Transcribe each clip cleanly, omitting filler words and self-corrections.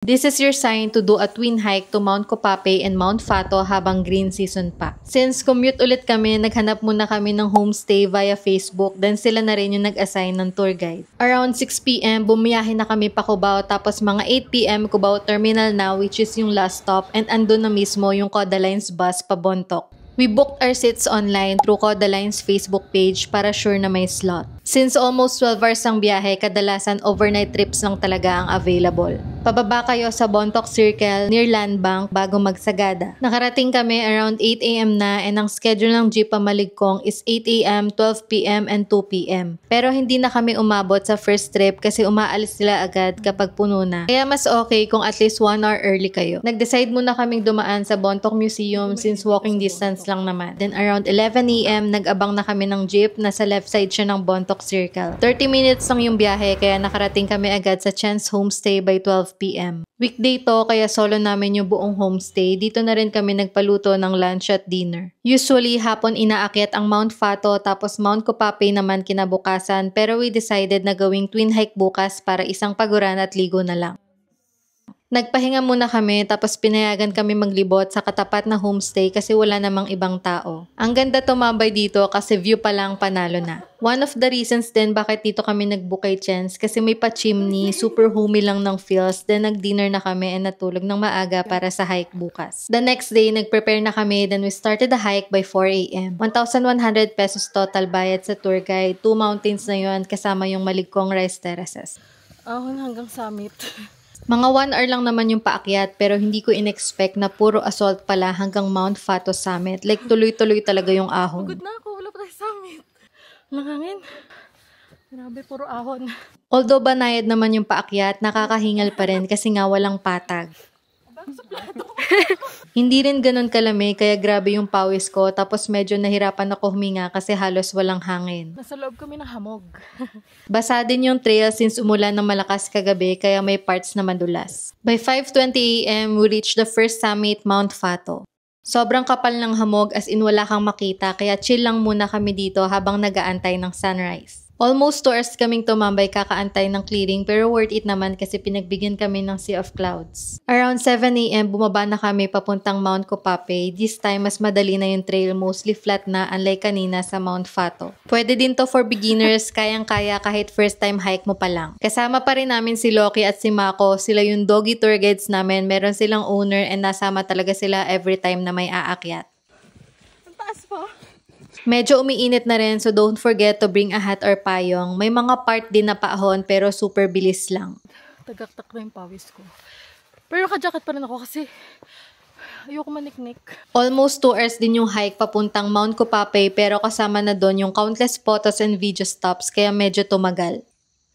This is your sign to do a twin hike to Mount Copape and Mount Fato habang green season pa. Since commute ulit kami, naghanap muna kami ng homestay via Facebook, then sila na rin yung nag-assign ng tour guide. Around 6 PM, bumiyahe na kami pa Cubao, tapos mga 8 PM, Cubao Terminal na, which is yung last stop, and andun na mismo yung Coda Lines bus pa Bontoc. We booked our seats online through Coda Lines Facebook page para sure na may slot. Since almost 12 hours ang biyahe, kadalasan overnight trips lang talaga ang available. Pababa kayo sa Bontoc Circle near Land Bank bago magsagada. Nakarating kami around 8 AM na, and ang schedule ng jeep pamaligkong is 8 AM, 12 PM, and 2 PM. Pero hindi na kami umabot sa first trip kasi umaalis sila agad kapag puno na. Kaya mas okay kung at least 1 hour early kayo. Nag-decide muna kaming dumaan sa Bontoc Museum since walking distance lang naman. Then around 11 AM, nag-abang na kami ng jeep. Nasa left side siya ng Bontoc Circle. 30 minutes lang yung biyahe, kaya nakarating kami agad sa Chance Homestay by 12 PM. Weekday to, kaya solo namin yung buong homestay. Dito na rin kami nagpaluto ng lunch at dinner. Usually, hapon inaakyat ang Mount Fato, tapos Mount Copape naman kinabukasan, pero we decided na gawing twin hike bukas para isang paguran at ligo na lang. Nagpahinga muna kami, tapos pinayagan kami maglibot sa katapat na homestay kasi wala namang ibang tao. Ang ganda tumambay dito kasi view pa lang panalo na. One of the reasons din bakit dito kami nag-book kay Chance kasi may pa-chimney, super homey lang ng feels, then nag-dinner na kami and natulog ng maaga para sa hike bukas. The next day, nag-prepare na kami, then we started the hike by 4 AM. 1,100 pesos total bayad sa tour guide, 2 mountains na yun kasama yung maligkong rice terraces. Ahon hanggang summit. Mga 1 hour lang naman yung paakyat, pero hindi ko in-expect na puro assault pala hanggang Mount Fato Summit. Like tuloy-tuloy talaga yung ahon. Pagod na ako, wala pa tayo summit. Langangin. Grabe, puro ahon. Although banayad naman yung paakyat, nakakahingal pa rin kasi nga walang patag. Hindi rin ganun kalamig, kaya grabe yung pawis ko, tapos medyo nahirapan ako huminga kasi halos walang hangin. Nasa loob kami ng hamog. Basa din yung trail since umulan ng malakas kagabi, kaya may parts na madulas. By 5:20 AM, we reached the first summit, Mount Fato. Sobrang kapal ng hamog as in wala kang makita, kaya chill lang muna kami dito habang nagaantay ng sunrise. Almost 2 hours kaming tumambay kakaantay ng clearing, pero worth it naman kasi pinagbigyan kami ng sea of clouds. Around 7 AM, bumaba na kami papuntang Mount Copape. This time, mas madali na yung trail, mostly flat na, unlike kanina sa Mount Fato. Pwede din to for beginners, kayang-kaya kahit first time hike mo pa lang. Kasama pa rin namin si Loki at si Mako, sila yung doggy tour guides namin, meron silang owner and nasama talaga sila every time na may aakyat. Ang taas po. Medyo umiinit na rin, so don't forget to bring a hat or payong. May mga part din na paahon pero super bilis lang. Tagaktak na yung pawis ko. Pero naka-jacket pa rin ako kasi ayoko maniknik. Almost 2 hours din yung hike papuntang Mount Copape, pero kasama na doon yung countless photos and video stops kaya medyo tumagal.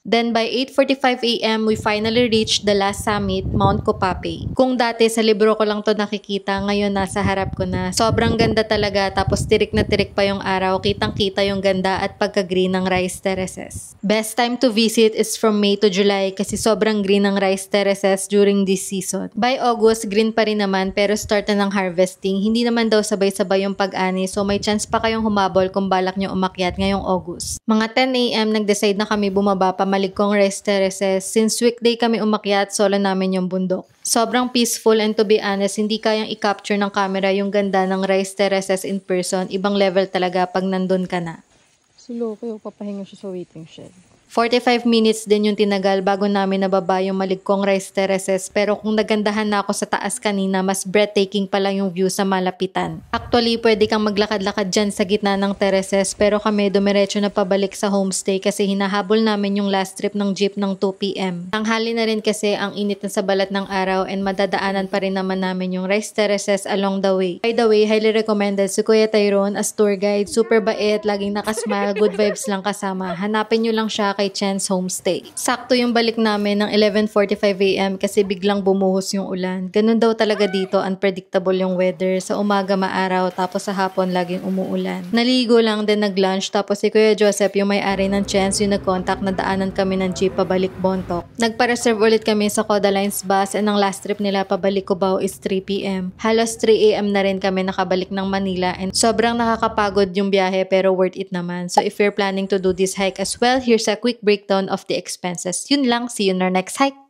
Then by 8:45 AM, we finally reached the last summit, Mount Copape. Kung dati sa libro ko lang to nakikita, ngayon nasa harap ko na. Sobrang ganda talaga, tapos tirik na tirik pa yung araw, kitang-kita yung ganda at pagka-green ng rice terraces. Best time to visit is from May to July kasi sobrang green ng rice terraces during this season. By August, green pa rin naman pero start na ng harvesting. Hindi naman daw sabay-sabay yung pag-ani, so may chance pa kayong humabol kung balak nyo umakyat ngayong August. Mga 10 AM, nag-decide na kami bumaba pa maligkong rice terraces. Since weekday kami umakyat, solo namin yung bundok. Sobrang peaceful and to be honest, hindi kayang i-capture ng camera yung ganda ng rice terraces in person. Ibang level talaga pag nandun ka na. Si Loki, papahinga siya sa waiting shed. 45 minutes din yung tinagal bago namin nababa yung maligkong rice terraces, pero kung nagandahan na ako sa taas kanina, mas breathtaking pa lang yung view sa malapitan. Actually, pwede kang maglakad-lakad dyan sa gitna ng terraces, pero kami dumiretso na pabalik sa homestay kasi hinahabol namin yung last trip ng jeep ng 2 PM. Tanghali na rin kasi ang init na sa balat ng araw and madadaanan pa rin naman namin yung rice terraces along the way. By the way, highly recommended si Kuya Tyrone as tour guide. Super bait, laging nakasmile, good vibes lang kasama. Hanapin nyo lang siya kay Chance Homestay. Sakto yung balik namin ng 11:45 AM kasi biglang bumuhos yung ulan. Ganun daw talaga dito, unpredictable yung weather. Sa umaga maaraw, tapos sa hapon laging umuulan. Naligo lang, then nag-lunch, tapos si Kuya Joseph, yung may-ari ng Chance, yung nag-contact na daanan kami ng jeep pabalik Bontoc. Nagpa-reserve ulit kami sa Coda Lines bus and ang last trip nila pabalik Cubao is 3 PM. Halos 3 AM na rin kami nakabalik ng Manila and sobrang nakakapagod yung biyahe pero worth it naman. So if you're planning to do this hike as well, here's a quick breakdown of the expenses. Yun lang, see you in our next hike!